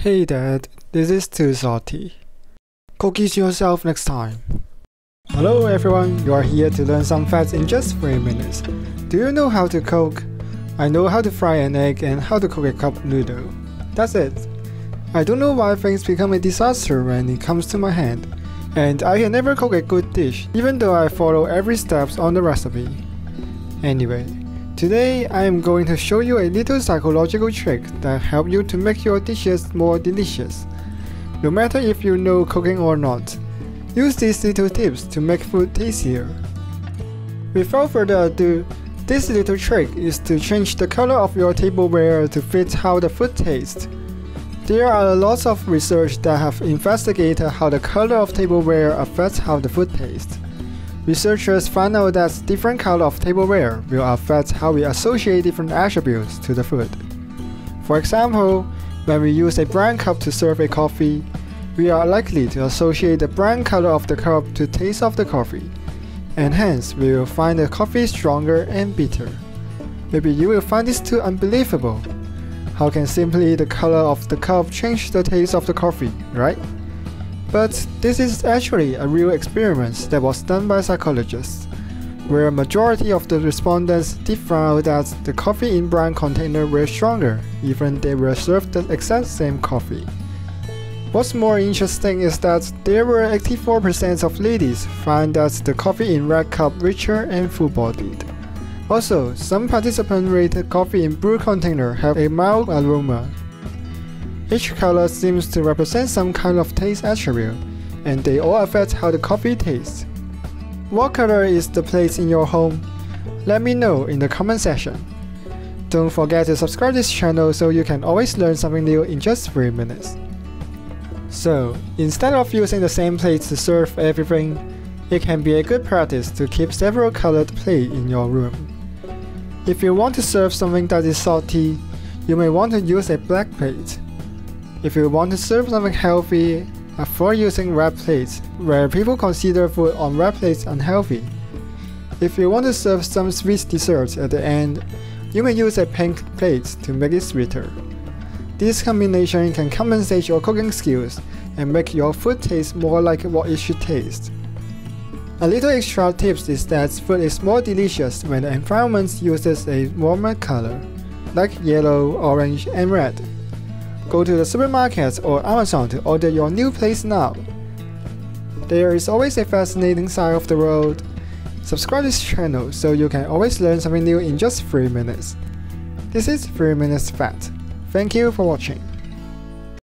Hey Dad, this is too salty. Cook it yourself next time. Hello everyone, you are here to learn some facts in just 3 minutes. Do you know how to cook? I know how to fry an egg and how to cook a cup noodle. That's it. I don't know why things become a disaster when it comes to my hand. And I can never cook a good dish, even though I follow every step on the recipe. Anyway, today I am going to show you a little psychological trick that helps you to make your dishes more delicious. No matter if you know cooking or not, use these little tips to make food tastier. Without further ado, this little trick is to change the color of your tableware to fit how the food tastes. There are lots of research that have investigated how the color of tableware affects how the food tastes. Researchers found out that different color of tableware will affect how we associate different attributes to the food. For example, when we use a brown cup to serve a coffee, we are likely to associate the brown color of the cup to the taste of the coffee, and hence we will find the coffee stronger and bitter. Maybe you will find this too unbelievable. How can simply the color of the cup change the taste of the coffee, right? But this is actually a real experiment that was done by psychologists, where a majority of the respondents did find out that the coffee in brown container were stronger, even they were served the exact same coffee. What's more interesting is that there were 84% of ladies find that the coffee in red cup richer and full-bodied. Also, some participants rated coffee in blue container have a mild aroma. Each color seems to represent some kind of taste attribute, and they all affect how the coffee tastes. What color is the place in your home? Let me know in the comment section. Don't forget to subscribe to this channel so you can always learn something new in just 3 minutes. So, instead of using the same plates to serve everything, it can be a good practice to keep several colored plates in your room. If you want to serve something that is salty, you may want to use a black plate. If you want to serve something healthy, avoid using red plates, where people consider food on red plates unhealthy. If you want to serve some sweet desserts at the end, you may use a pink plate to make it sweeter. This combination can compensate your cooking skills and make your food taste more like what it should taste. A little extra tips is that food is more delicious when the environment uses a warmer color, like yellow, orange, and red. Go to the supermarket or Amazon to order your new plates now. There is always a fascinating side of the world. Subscribe to this channel so you can always learn something new in just 3 minutes. This is 3 Minutes Fact. Thank you for watching.